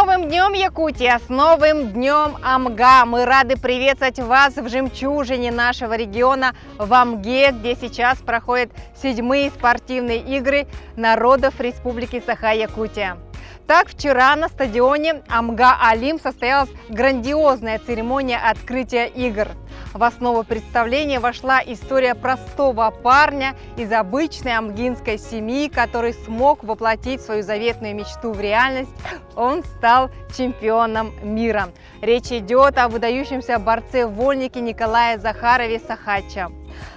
новым днем, Якутия! С новым днем Амга! Мы рады приветствовать вас в жемчужине нашего региона, в Амге, где сейчас проходят 7-е спортивные игры народов Республики Саха-Якутия. Так, вчера на стадионе Амга-Алим состоялась грандиозная церемония открытия игр. В основу представления вошла история простого парня из обычной амгинской семьи, который смог воплотить свою заветную мечту в реальность. Он стал чемпионом мира. Речь идет о выдающемся борце-вольнике Николае Захарове Сахача.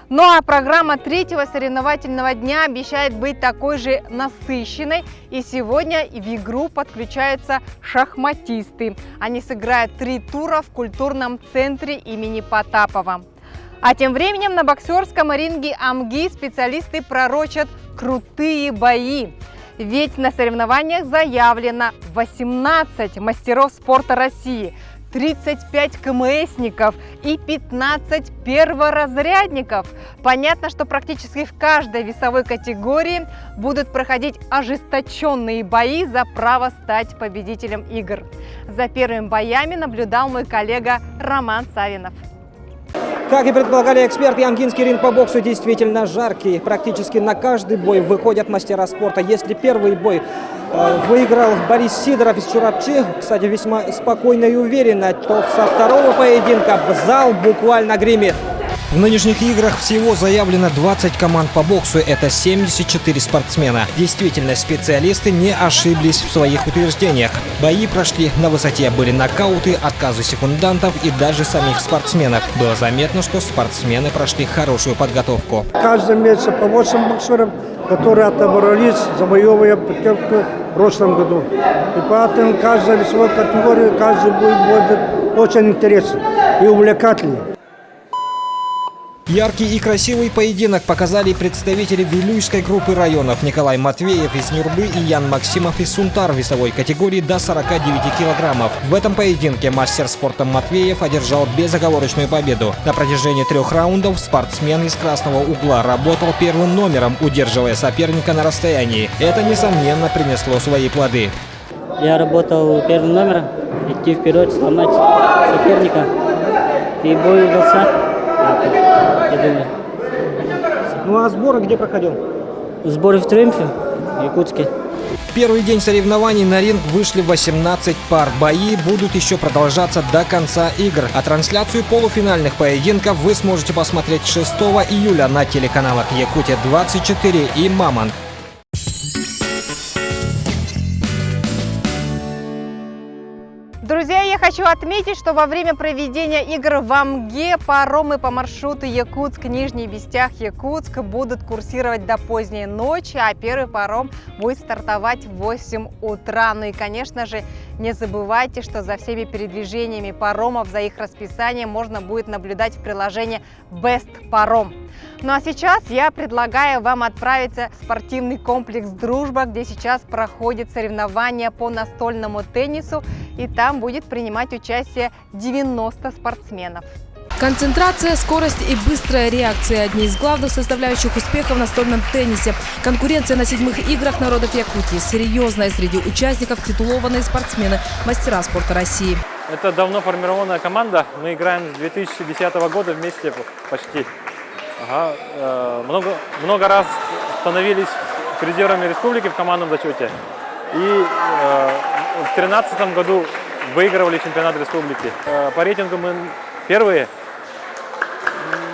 Ну а программа третьего соревновательного дня обещает быть такой же насыщенной. И сегодня в игру подключаются шахматисты. Они сыграют 3 тура в культурном центре имени Потапова. А тем временем на боксерском ринге Амги специалисты пророчат крутые бои. Ведь на соревнованиях заявлено 18 мастеров спорта России, 35 КМСников и 15 перворазрядников. Понятно, что практически в каждой весовой категории будут проходить ожесточенные бои за право стать победителем игр. За первыми боями наблюдал мой коллега Роман Савинов. Как и предполагали эксперты, амгинский ринг по боксу действительно жаркий. Практически на каждый бой выходят мастера спорта. Если первый бой выиграл Борис Сидоров из Чурапчи, кстати, весьма спокойно и уверенно, то со второго поединка зал буквально гремит. В нынешних играх всего заявлено 20 команд по боксу, это 74 спортсмена. Действительно, специалисты не ошиблись в своих утверждениях. Бои прошли на высоте, были нокауты, отказы секундантов и даже самих спортсменов. Было заметно, что спортсмены прошли хорошую подготовку. Каждый месяц по 8 боксеров, которые отобрались, завоевывая путевку в прошлом году. И поэтому каждая весовая категория, каждый бой будет очень интересен и увлекательный. Яркий и красивый поединок показали представители Вилюйской группы районов Николай Матвеев из Нюрбы и Ян Максимов из Сунтар в весовой категории до 49 килограммов. В этом поединке мастер спорта Матвеев одержал безоговорочную победу. На протяжении 3 раундов спортсмен из красного угла работал первым номером, удерживая соперника на расстоянии. Это, несомненно, принесло свои плоды. Я работал первым номером, идти вперед, сломать соперника. И бой удался. Я думаю. Ну а сборы где проходил? Сборы в Триумфе, в Якутске. В первый день соревнований на ринг вышли 18 пар. Бои будут еще продолжаться до конца игр. А трансляцию полуфинальных поединков вы сможете посмотреть 6 июля на телеканалах Якутия-24 и Мамонт. Друзья, я хочу отметить, что во время проведения игр в Амге паромы по маршруту Якутск-Нижний Бестях-Якутск будут курсировать до поздней ночи, а первый паром будет стартовать в 8 утра. Ну и, конечно же, не забывайте, что за всеми передвижениями паромов, за их расписанием можно будет наблюдать в приложении Best Паром. Ну а сейчас я предлагаю вам отправиться в спортивный комплекс «Дружба», где сейчас проходит соревнования по настольному теннису, и там будет принимать участие 90 спортсменов. Концентрация, скорость и быстрая реакция – одни из главных составляющих успеха в настольном теннисе. Конкуренция на 7-х играх народов Якутии серьезная. Среди участников титулованные спортсмены, мастера спорта России. Это давно формированная команда. Мы играем с 2010 года вместе почти. Много раз становились призерами республики в командном зачете. И в 2013 году выигрывали чемпионат республики. По рейтингу мы первые.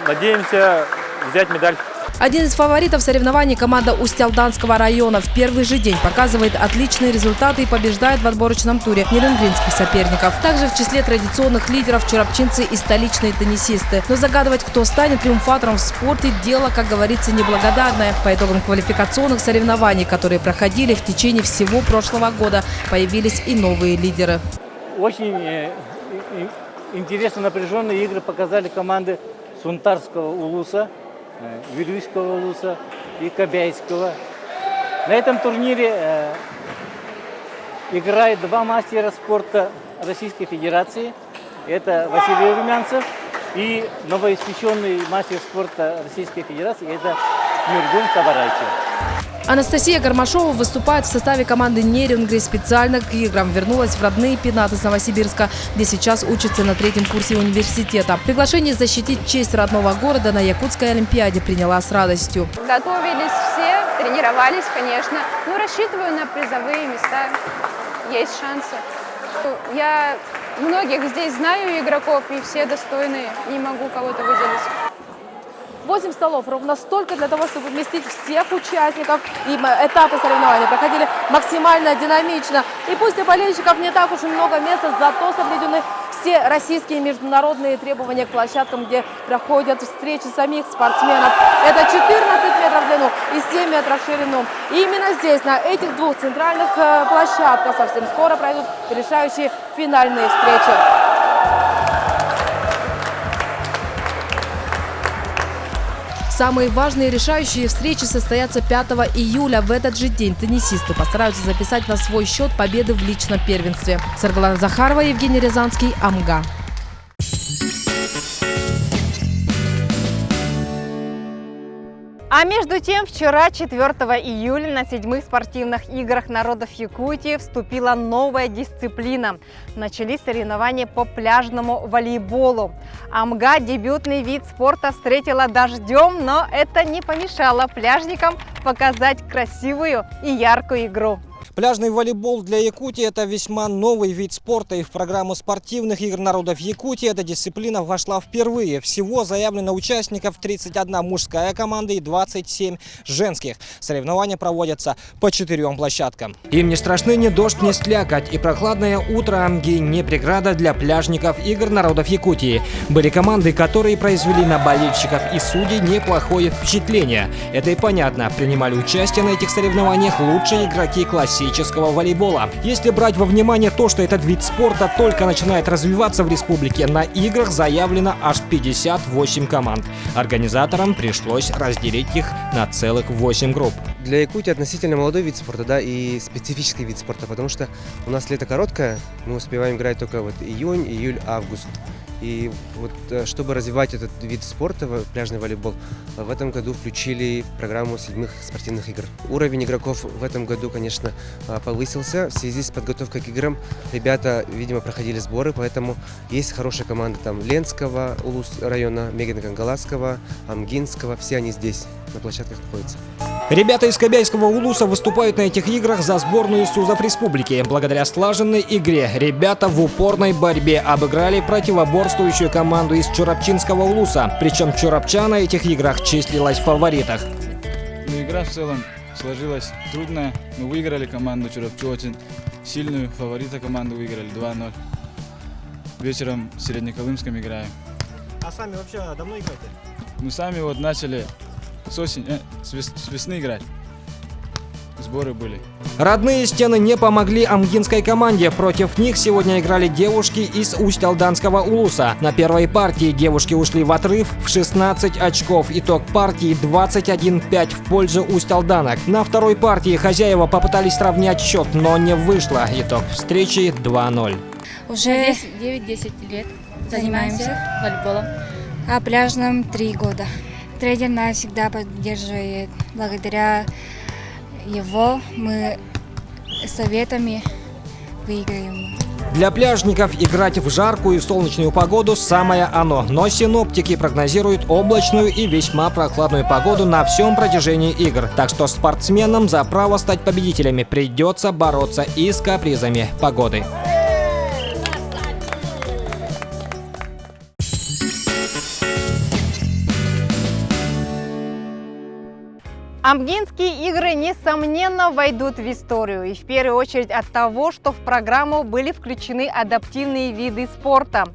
Надеемся взять медаль. Один из фаворитов соревнований – команда Усть-Алданского района. В первый же день показывает отличные результаты и побеждает в отборочном туре нерынгринских соперников. Также в числе традиционных лидеров чурапчинцы и столичные теннисисты. Но загадывать, кто станет триумфатором в спорте – дело, как говорится, неблагодарное. По итогам квалификационных соревнований, которые проходили в течение всего прошлого года, появились и новые лидеры. Очень интересно напряженные игры показали команды Сунтарского улуса, Вилюйского улуса и Кобяйского. На этом турнире играют 2 мастера спорта Российской Федерации. Это Василий Румянцев и новоиспеченный мастер спорта Российской Федерации. Это Нургун Сабарайчев. Анастасия Гармашова выступает в составе команды Нерюнгри специально к играм. Вернулась в родные пенаты с Новосибирска, где сейчас учится на 3-м курсе университета. Приглашение защитить честь родного города на Якутской олимпиаде приняла с радостью. Готовились все, тренировались, конечно. Ну, рассчитываю на призовые места. Есть шансы. Я многих здесь знаю игроков, и все достойные. Не могу кого-то выделить. 8 столов ровно столько для того, чтобы вместить всех участников. И этапы соревнований проходили максимально динамично. И пусть для болельщиков не так уж и много места, зато соблюдены все российские и международные требования к площадкам, где проходят встречи самих спортсменов. Это 14 метров в длину и 7 метров в ширину. И именно здесь, на этих двух центральных площадках, совсем скоро пройдут решающие финальные встречи. Самые важные решающие встречи состоятся 5 июля. В этот же день теннисисты постараются записать на свой счет победы в личном первенстве. Саргалана Захарова, Евгений Рязанский, Амга. А между тем, вчера, 4 июля, на 7-х спортивных играх народов Якутии вступила новая дисциплина. Начались соревнования по пляжному волейболу. Амга дебютный вид спорта встретила дождем, но это не помешало пляжникам показать красивую и яркую игру. Пляжный волейбол для Якутии – это весьма новый вид спорта, и в программу спортивных игр народов Якутии эта дисциплина вошла впервые. Всего заявлено участников 31 мужская команда и 27 женских. Соревнования проводятся по 4 площадкам. Им не страшны ни дождь, ни слякоть, и прохладное утро Амги не преграда для пляжников игр народов Якутии. Были команды, которые произвели на болельщиков и судей неплохое впечатление. Это и понятно. Принимали участие на этих соревнованиях лучшие игроки классического волейбола. Если брать во внимание то, что этот вид спорта только начинает развиваться в республике, на играх заявлено аж 58 команд. Организаторам пришлось разделить их на целых 8 групп. Для Якутии относительно молодой вид спорта, да, и специфический вид спорта, потому что у нас лето короткое, мы успеваем играть только вот июнь, июль, август. И вот чтобы развивать этот вид спорта, пляжный волейбол, в этом году включили в программу 7-х спортивных игр. Уровень игроков в этом году, конечно, повысился в связи с подготовкой к играм. Ребята, видимо, проходили сборы, поэтому есть хорошая команда там Ленского, Улус района, Мегино-Кангаласского, Амгинского, все они здесь на площадках находятся. Ребята из Кобяйского Улуса выступают на этих играх за сборную СУЗов республики. Благодаря слаженной игре ребята в упорной борьбе обыграли противоборствующую команду из Чурапчинского Улуса. Причем Чурапча на этих играх числилась в фаворитах. Игра в целом сложилась трудная. Мы выиграли команду Чурапчу, очень сильную, фаворита команду выиграли 2-0. Вечером с Среднеколымском играем. А сами вообще давно играете? Мы сами вот начали с весны играть. Сборы были. Родные стены не помогли амгинской команде. Против них сегодня играли девушки из Усть-Алданского Улуса. На первой партии девушки ушли в отрыв в 16 очков. Итог партии 21-5 в пользу Усть-Алданок. На второй партии хозяева попытались сравнять счет, но не вышло. Итог встречи 2-0. Уже 9-10 лет занимаемся волейболом. А пляжным 3 года. Тренер нас всегда поддерживает. Благодаря его мы советами выиграем. Для пляжников играть в жаркую и солнечную погоду самое оно. Но синоптики прогнозируют облачную и весьма прохладную погоду на всем протяжении игр. Так что спортсменам за право стать победителями придется бороться и с капризами погоды. Амгинские игры, несомненно, войдут в историю. И в первую очередь от того, что в программу были включены адаптивные виды спорта.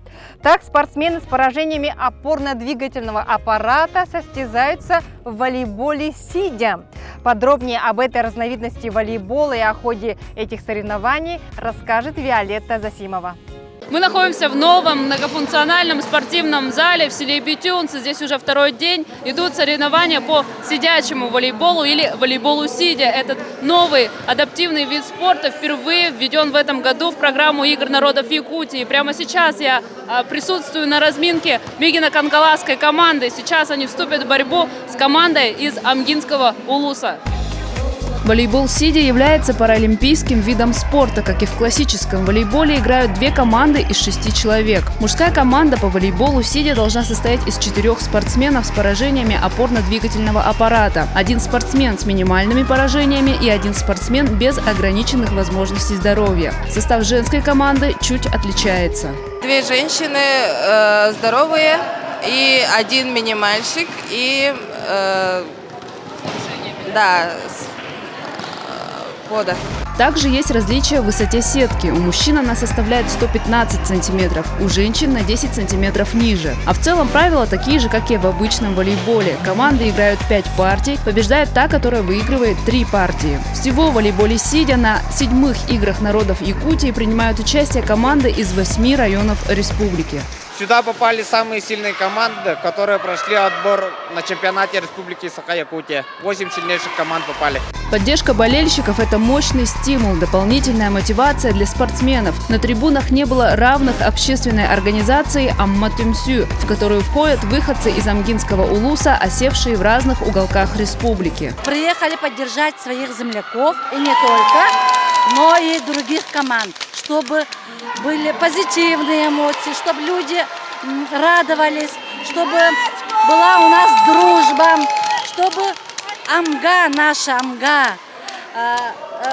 Так, спортсмены с поражениями опорно-двигательного аппарата состязаются в волейболе сидя. Подробнее об этой разновидности волейбола и о ходе этих соревнований расскажет Виолетта Засимова. Мы находимся в новом многофункциональном спортивном зале в селе Битюнцы. Здесь уже второй день идут соревнования по сидячему волейболу или волейболу сидя. Этот новый адаптивный вид спорта впервые введен в этом году в программу игр народов Якутии. Прямо сейчас я присутствую на разминке Мегино-Кангаласской команды. Сейчас они вступят в борьбу с командой из Амгинского Улуса. Волейбол сидя является паралимпийским видом спорта. Как и в классическом волейболе, играют 2 команды из 6 человек. Мужская команда по волейболу сидя должна состоять из 4 спортсменов с поражениями опорно-двигательного аппарата, 1 спортсмен с минимальными поражениями и 1 спортсмен без ограниченных возможностей здоровья. Состав женской команды чуть отличается. 2 женщины здоровые и 1 минимальщик и пода. Также есть различия в высоте сетки. У мужчин она составляет 115 сантиметров, у женщин на 10 сантиметров ниже. А в целом правила такие же, как и в обычном волейболе. Команды играют 5 партий, побеждает та, которая выигрывает 3 партии. Всего в волейболе сидя на 7-х играх народов Якутии принимают участие команды из 8 районов республики. Сюда попали самые сильные команды, которые прошли отбор на чемпионате Республики Саха-Якутия. 8 сильнейших команд попали. Поддержка болельщиков – это мощный стимул, дополнительная мотивация для спортсменов. На трибунах не было равных общественной организации «Амматюмсю», в которую входят выходцы из Амгинского улуса, осевшие в разных уголках республики. Приехали поддержать своих земляков, и не только, но и других команд, чтобы были позитивные эмоции, чтобы люди радовались, чтобы была у нас дружба, чтобы наша Амга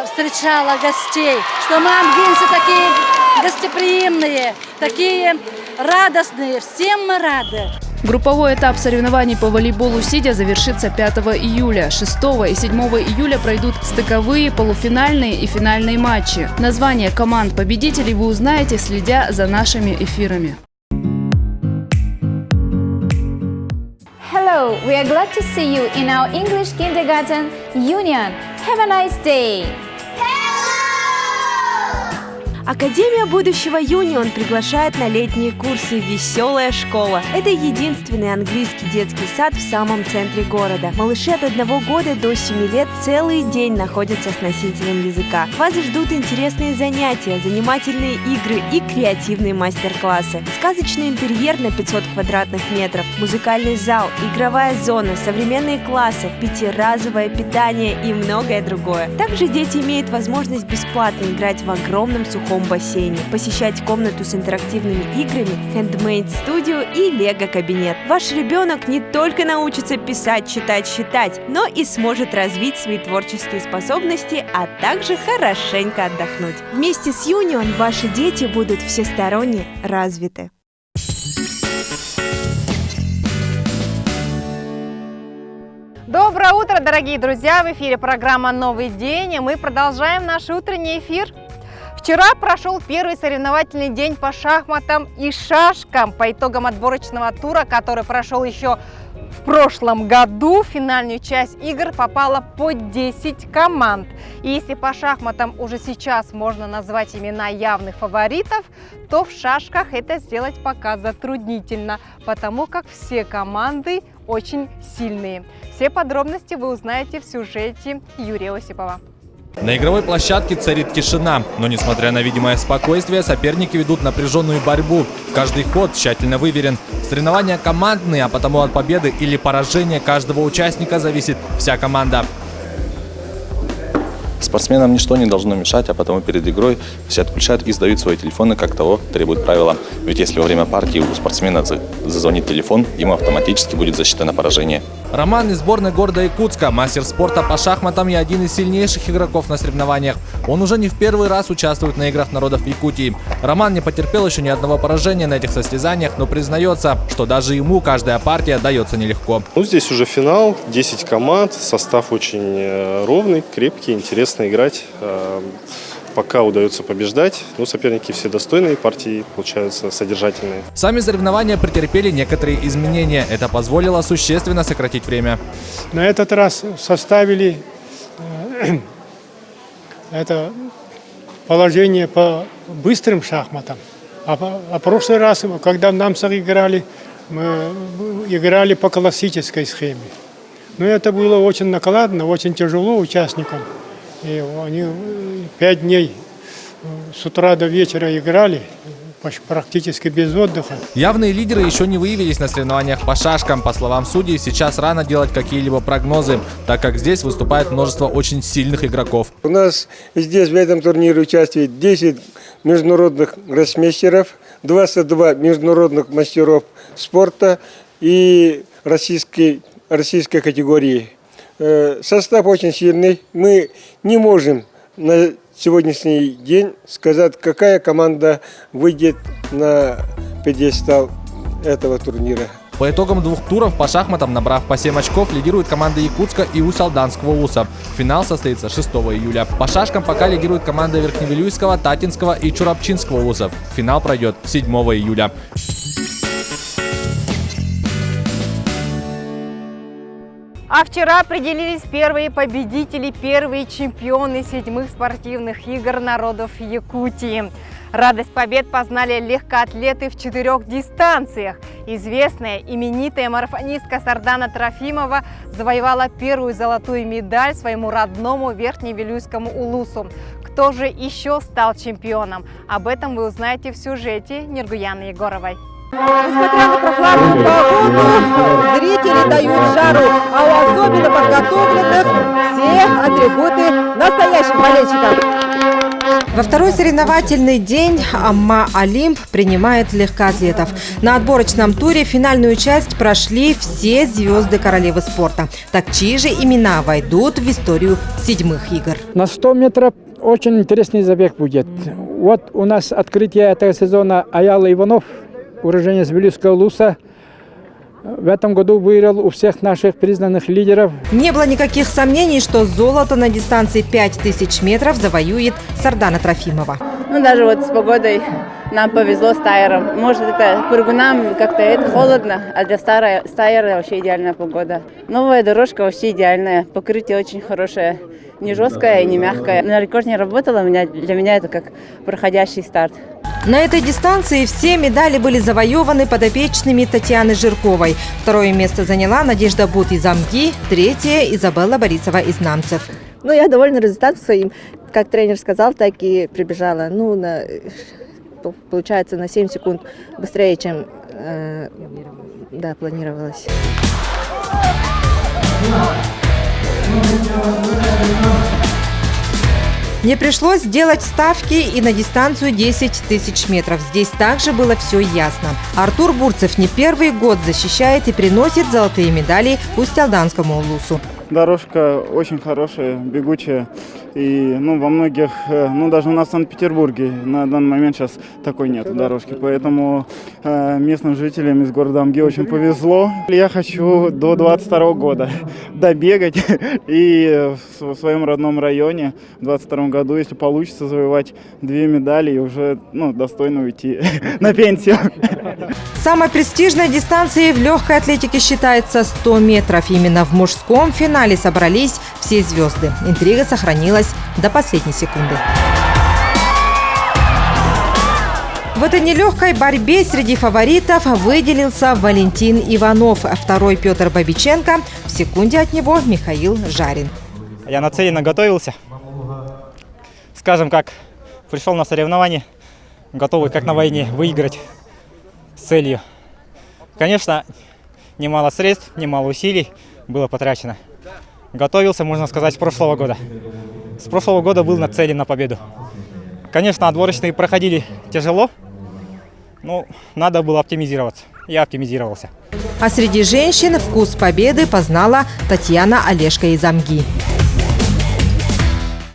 встречала гостей, что мы, амгинцы, такие гостеприимные, такие радостные, всем мы рады. Групповой этап соревнований по волейболу сидя завершится 5 июля. 6 и 7 июля пройдут стыковые, полуфинальные и финальные матчи. Названия команд победителей вы узнаете, следя за нашими эфирами. Hello, we are glad to see you in our English Kindergarten Union. Have a nice day! Академия будущего Юнион приглашает на летние курсы «Веселая школа». Это единственный английский детский сад в самом центре города. Малыши от 1 года до 7 лет целый день находятся с носителем языка. Вас ждут интересные занятия, занимательные игры и креативные мастер-классы. Сказочный интерьер на 500 квадратных метров, музыкальный зал, игровая зона, современные классы, 5-разовое питание и многое другое. Также дети имеют возможность бесплатно играть в огромном сухом бассейне, посещать комнату с интерактивными играми, хендмейд-студию и лего-кабинет. Ваш ребенок не только научится писать, читать, считать, но и сможет развить свои творческие способности, а также хорошенько отдохнуть. Вместе с Юнион ваши дети будут всесторонне развиты. Доброе утро, дорогие друзья! В эфире программа «Новый день», и мы продолжаем наш утренний эфир. Вчера прошел первый соревновательный день по шахматам и шашкам. По итогам отборочного тура, который прошел еще в прошлом году, в финальную часть игр попало по 10 команд. И если по шахматам уже сейчас можно назвать имена явных фаворитов, то в шашках это сделать пока затруднительно, потому как все команды очень сильные. Все подробности вы узнаете в сюжете Юрия Осипова. На игровой площадке царит тишина, но несмотря на видимое спокойствие, соперники ведут напряженную борьбу. Каждый ход тщательно выверен. Соревнования командные, а потому от победы или поражения каждого участника зависит вся команда. Спортсменам ничто не должно мешать, а потому перед игрой все отключают и сдают свои телефоны, как того требует правила. Ведь если во время партии у спортсмена зазвонит телефон, ему автоматически будет засчитано поражение. Роман из сборной города Якутска, мастер спорта по шахматам и один из сильнейших игроков на соревнованиях. Он уже не в первый раз участвует на играх народов Якутии. Роман не потерпел еще ни одного поражения на этих состязаниях, но признается, что даже ему каждая партия дается нелегко. Здесь уже финал, 10 команд, состав очень ровный, крепкий, интересно играть. Пока удается побеждать, но соперники все достойные, партии получаются содержательные. Сами соревнования претерпели некоторые изменения. Это позволило существенно сократить время. На этот раз составили это положение по быстрым шахматам. А прошлый раз, когда в Намсах играли, мы играли по классической схеме. Но это было очень накладно, очень тяжело участникам. И они 5 дней с утра до вечера играли, практически без отдыха. Явные лидеры еще не выявились на соревнованиях по шашкам. По словам судей, сейчас рано делать какие-либо прогнозы, так как здесь выступает множество очень сильных игроков. У нас здесь в этом турнире участвует 10 международных гроссмейстеров, 22 международных мастеров спорта и российской категории. Состав очень сильный. Мы не можем на сегодняшний день сказать, какая команда выйдет на пьедестал этого турнира. По итогам 2 туров по шахматам, набрав по 7 очков, лидирует команда Якутска и Усть-Алданского УЛУСа. Финал состоится 6 июля. По шашкам пока лидирует команда Верхневилюйского, Татинского и Чурапчинского УЛУСов. Финал пройдет 7 июля. А вчера определились первые победители, первые чемпионы 7-х спортивных игр народов Якутии. Радость побед познали легкоатлеты в 4 дистанциях. Известная именитая марафонистка Сардана Трофимова завоевала первую золотую медаль своему родному Верхневилюйскому УЛУСу. Кто же еще стал чемпионом? Об этом вы узнаете в сюжете Нергуяны Егоровой. Несмотря на прохладную погоду, зрители дают жару, а у особенно подготовленных все атрибуты настоящих болельщиков. Во второй соревновательный день Амма Олимп принимает легкоатлетов. На отборочном туре финальную часть прошли все звезды королевы спорта. Так чьи же имена войдут в историю 7-х игр? На 100 метров очень интересный забег будет. Вот у нас открытие этого сезона Аяла Иванов, уроженец Вилюйского УЛУСа. В этом году выиграл у всех наших признанных лидеров. Не было никаких сомнений, что золото на дистанции 5000 метров завоюет Сардана Трофимова. Даже вот с погодой нам повезло с тайером. Может, это прыгунам как-то это холодно, а для стайера вообще идеальная погода. Новая дорожка вообще идеальная, покрытие очень хорошее, не жесткое и не мягкое. На рекорд не работала, для меня это как проходящий старт. На этой дистанции все медали были завоеваны подопечными Татьяны Жирковой. Второе место заняла Надежда Бут из Амги, третье – Изабелла Борисова из Намцев. Я довольна результатом своим. Как тренер сказал, так и прибежала. Получается, на 7 секунд быстрее, чем планировалось. Не пришлось делать ставки и на дистанцию 10 тысяч метров. Здесь также было все ясно. Артур Бурцев не первый год защищает и приносит золотые медали Усть-Алданскому УЛУСу. Дорожка очень хорошая, бегучая. И во многих, даже у нас в Санкт-Петербурге на данный момент сейчас такой нет дорожки. Поэтому местным жителям из города Амги очень повезло. Я хочу до 22 года добегать и в своем родном районе в 22 году, если получится, завоевать 2 медали и уже достойно уйти на пенсию. Самой престижной дистанцией в легкой атлетике считается 100 метров. Именно в мужском финале собрались все звезды. Интрига сохранилась до последней секунды. В этой нелегкой борьбе среди фаворитов выделился Валентин Иванов, а второй Петр Бабиченко, в секунде от него Михаил Жарин. Я нацеленно готовился. Скажем, как пришел на соревнования, готовый как на войне выиграть с целью. Конечно, немало средств, немало усилий было потрачено. Готовился, можно сказать, с прошлого года. С прошлого года был нацелен на победу. Конечно, отборочные проходили тяжело, но надо было оптимизироваться. Я оптимизировался. А среди женщин вкус победы познала Татьяна Олешко из Амги.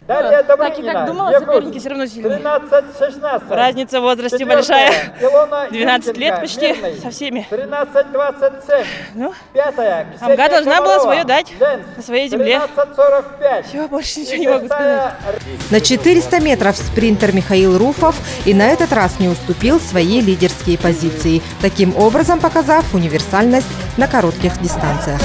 Так и так думала, соперники все равно сильные. 13-16. Разница в возрасте большая. 12 лет почти со всеми. 13-27. Амга должна была свое дать на своей земле. Все, больше ничего не могу сказать. На 400 метров спринтер Михаил Руфов и на этот раз не уступил свои лидерские позиции, таким образом показав универсальность на коротких дистанциях.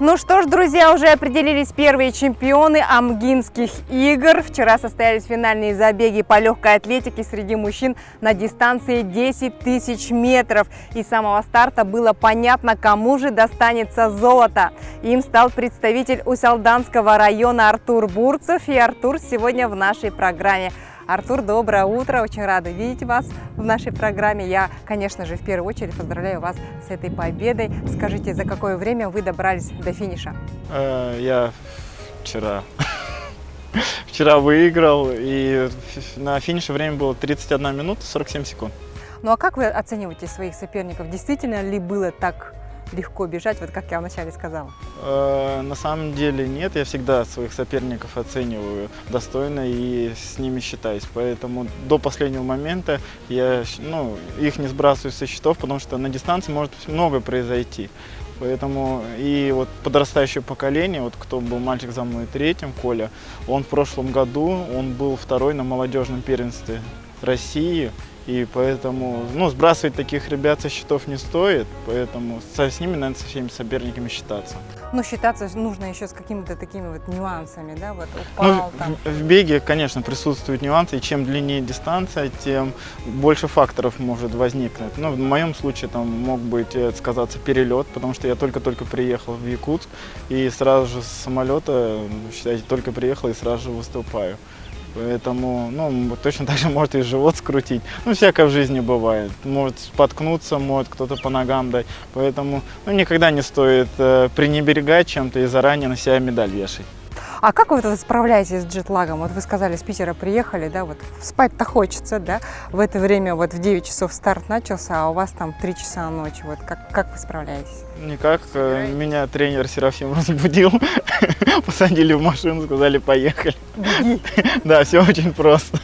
Ну что ж, друзья, уже определились первые чемпионы Амгинских игр. Вчера состоялись финальные забеги по легкой атлетике среди мужчин на дистанции 10 тысяч метров. И с самого старта было понятно, кому же достанется золото. Им стал представитель Усялданского района Артур Бурцев. И Артур сегодня в нашей программе. Артур, доброе утро, очень рада видеть вас в нашей программе. Я, конечно же, в первую очередь поздравляю вас с этой победой. Скажите, за какое время вы добрались до финиша? Я вчера выиграл, и на финише время было 31 минута 47 секунд. Ну а как вы оцениваете своих соперников? Действительно ли было так легко бежать, вот как я вначале сказала? На самом деле нет, я всегда своих соперников оцениваю достойно и с ними считаюсь, поэтому до последнего момента я их не сбрасываю со счетов, потому что на дистанции может многое произойти. Поэтому и вот подрастающее поколение, вот кто был мальчик за мной третьим, Коля, он в прошлом году, он был второй на молодежном первенстве России. И поэтому, сбрасывать таких ребят со счетов не стоит, поэтому с ними, наверное, со всеми соперниками считаться. Ну, считаться нужно еще с какими-то такими вот нюансами, да, вот упал там. В беге, конечно, присутствуют нюансы, и чем длиннее дистанция, тем больше факторов может возникнуть. В моем случае там мог быть сказаться перелет, потому что я только-только приехал в Якутск, и сразу же с самолета, считайте, только приехал и сразу же выступаю. Поэтому, точно так же может и живот скрутить. Всякое в жизни бывает. Может споткнуться, может кто-то по ногам дать. Поэтому, никогда не стоит пренебрегать чем-то и заранее на себя медаль вешать. А как вы справляетесь с джетлагом? Вот вы сказали, с Питера приехали, да, вот спать-то хочется, да? В это время вот в 9 часов старт начался, а у вас там 3 часа ночи. Вот как вы справляетесь? Никак. Меня тренер Серафим разбудил, посадили в машину, сказали, поехали. Беги. Да, все очень просто.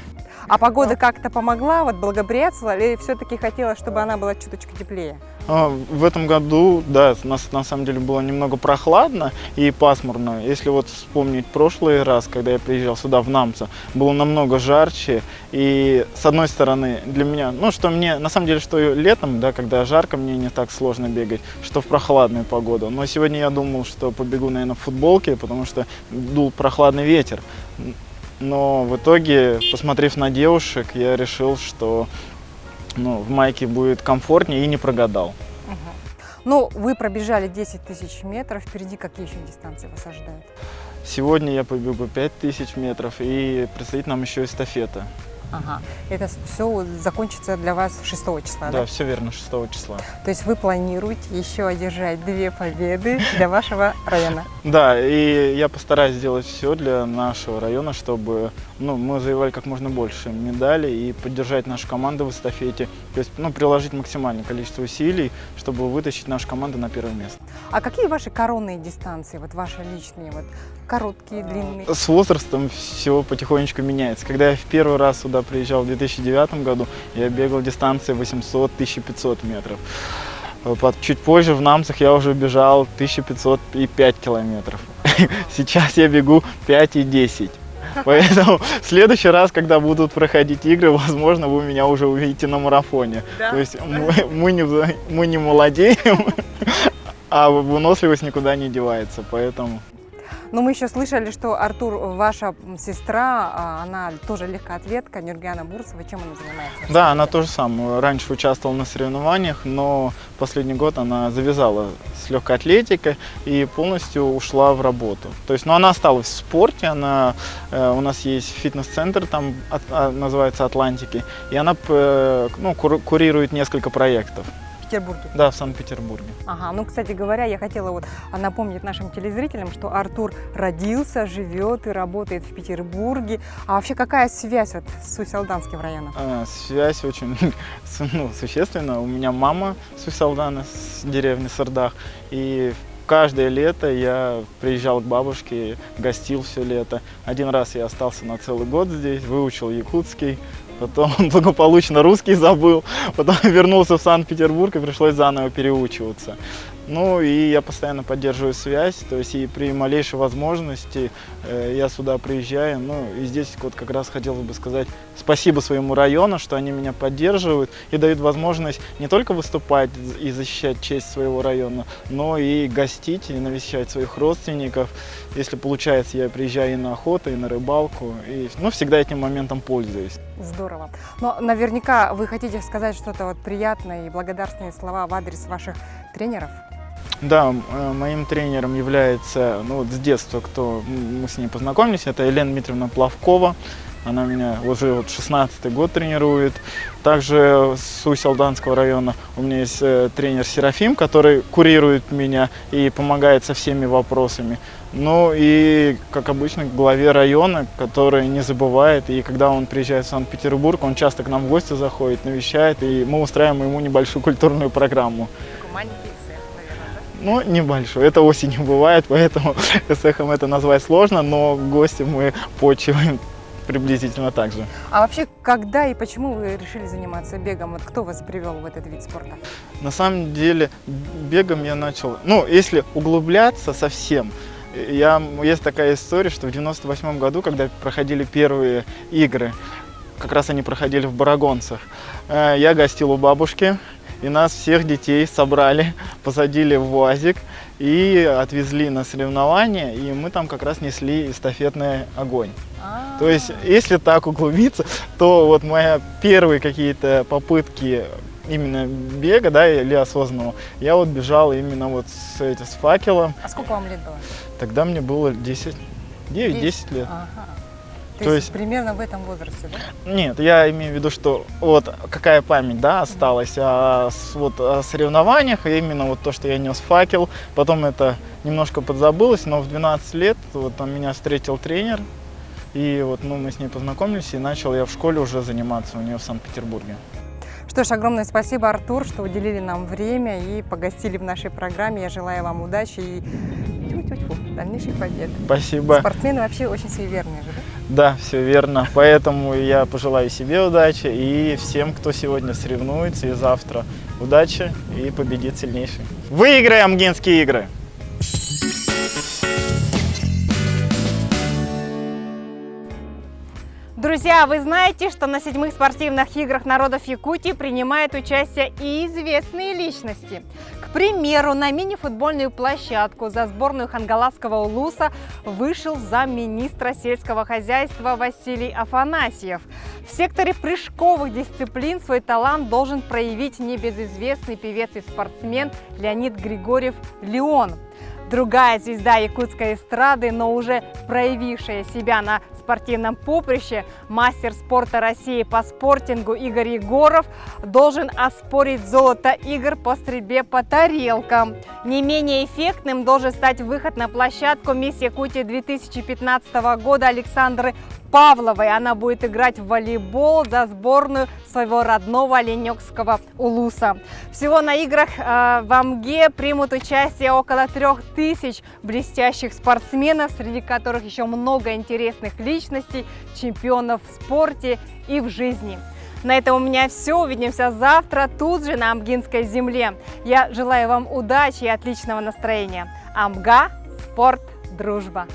А погода как-то помогла, вот благоприятствовала, или все-таки хотела, чтобы она была чуточку теплее? В этом году, да, на самом деле было немного прохладно и пасмурно. Если вот вспомнить прошлый раз, когда я приезжал сюда, в Намца, было намного жарче. И с одной стороны, для меня, что мне, на самом деле, что летом, да, когда жарко, мне не так сложно бегать, что в прохладную погоду. Но сегодня я думал, что побегу, наверное, в футболке, потому что дул прохладный ветер. Но в итоге, посмотрев на девушек, я решил, что в майке будет комфортнее, и не прогадал. Вы пробежали 10 тысяч метров, впереди какие еще дистанции вас ожидают? Сегодня я побегу 5000 метров, и предстоит нам еще эстафета. Ага. Это все закончится для вас 6 числа, да? Да, все верно, 6 числа. То есть вы планируете еще одержать 2 победы для вашего района? Да, и я постараюсь сделать все для нашего района, чтобы мы завоевали как можно больше медалей и поддержать нашу команду в эстафете. То есть приложить максимальное количество усилий, чтобы вытащить нашу команду на первое место. А какие ваши коронные дистанции, вот ваши личные, вот короткие, длинные? С возрастом все потихонечку меняется. Когда я в первый раз сюда приезжал в 2009 году, я бегал дистанции 800-1500 метров. Чуть позже в Намцах я уже бежал 1505 километров. Сейчас я бегу 5 и 10. Поэтому в следующий раз, когда будут проходить игры, возможно, вы меня уже увидите на марафоне. Да? То есть мы не молодеем, а выносливость никуда не девается. Поэтому... Но мы еще слышали, что Артур, ваша сестра, она тоже легкоатлетка, Нюргена Бурцева. Чем она занимается? Да, она тоже самое. Раньше участвовала на соревнованиях, но последний год она завязала с легкой атлетикой и полностью ушла в работу. То есть, она осталась в спорте, у нас есть фитнес-центр, там называется «Атлантики», и она курирует несколько проектов. В Петербурге? Да, в Санкт-Петербурге. Ага, кстати говоря, я хотела напомнить нашим телезрителям, что Артур родился, живет и работает в Петербурге. А вообще какая связь с Усялданским районом? Связь очень существенная. У меня мама с Усялдана, с деревни Сырдах, и каждое лето я приезжал к бабушке, гостил все лето. Один раз я остался на целый год здесь, выучил якутский. Потом благополучно русский забыл, потом вернулся в Санкт-Петербург и пришлось заново переучиваться. Ну и я постоянно поддерживаю связь, то есть и при малейшей возможности я сюда приезжаю. Ну и здесь вот как раз хотелось бы сказать спасибо своему району, что они меня поддерживают и дают возможность не только выступать и защищать честь своего района, но и гостить и навещать своих родственников. Если получается, я приезжаю и на охоту, и на рыбалку, и всегда этим моментом пользуюсь. Здорово. Но наверняка вы хотите сказать что-то вот приятное и благодарственные слова в адрес ваших тренеров? Да, моим тренером является, с детства, мы с ней познакомились, это Елена Дмитриевна Плавкова. Она меня уже 16-й год тренирует. Также с Усть-Алданского района у меня есть тренер Серафим, который курирует меня и помогает со всеми вопросами. Ну и, как обычно, к главе района, который не забывает. И когда он приезжает в Санкт-Петербург, он часто к нам в гости заходит, навещает, и мы устраиваем ему небольшую культурную программу. Ну, небольшой. Это осенью бывает, поэтому эсэхом это назвать сложно, но гости мы почиваем приблизительно так же. А вообще, когда и почему вы решили заниматься бегом? Вот кто вас привел в этот вид спорта? На самом деле, бегом я начал, если углубляться совсем, есть такая история, что в 98 году, когда проходили первые игры, как раз они проходили в Барагонцах, я гостил у бабушки, и нас всех детей собрали, посадили в УАЗик и отвезли на соревнования, и мы там как раз несли эстафетный огонь. То есть, если так углубиться, то вот мои первые какие-то попытки именно бега, да, или осознанного, я вот бежал именно с факелом. А сколько вам лет было? Тогда мне было 9-10 лет. Ага. То есть примерно в этом возрасте, да? Нет, я имею в виду, что вот какая память, да, осталась о соревнованиях, и именно то, что я нес факел, потом это немножко подзабылось, но в 12 лет там меня встретил тренер, и мы с ней познакомились, и начал я в школе уже заниматься у нее в Санкт-Петербурге. Что ж, огромное спасибо, Артур, что уделили нам время и погостили в нашей программе. Я желаю вам удачи и дальнейших побед. Спасибо. Спортсмены вообще очень суеверные же, да? Да, все верно. Поэтому я пожелаю себе удачи и всем, кто сегодня соревнуется и завтра. Удачи и победит сильнейший. Выиграем Амгинские игры! Друзья, вы знаете, что на 7-х спортивных играх народов Якутии принимают участие и известные личности. К примеру, на мини-футбольную площадку за сборную Хангаласского улуса вышел замминистра сельского хозяйства Василий Афанасьев. В секторе прыжковых дисциплин свой талант должен проявить небезызвестный певец и спортсмен Леонид Григорьев Леон. Другая звезда якутской эстрады, но уже проявившая себя на спортивном поприще, мастер спорта России по спортингу Игорь Егоров должен оспорить золото игр по стрельбе по тарелкам. Не менее эффектным должен стать выход на площадку «Мисс Якутия» 2015 года Александры Павловой. Она будет играть в волейбол за сборную своего родного Оленёкского улуса. Всего на играх в Амге примут участие около 3000 блестящих спортсменов, среди которых еще много интересных личностей, чемпионов в спорте и в жизни. На этом у меня все. Увидимся завтра тут же на Амгинской земле. Я желаю вам удачи и отличного настроения. Амга, спорт, дружба.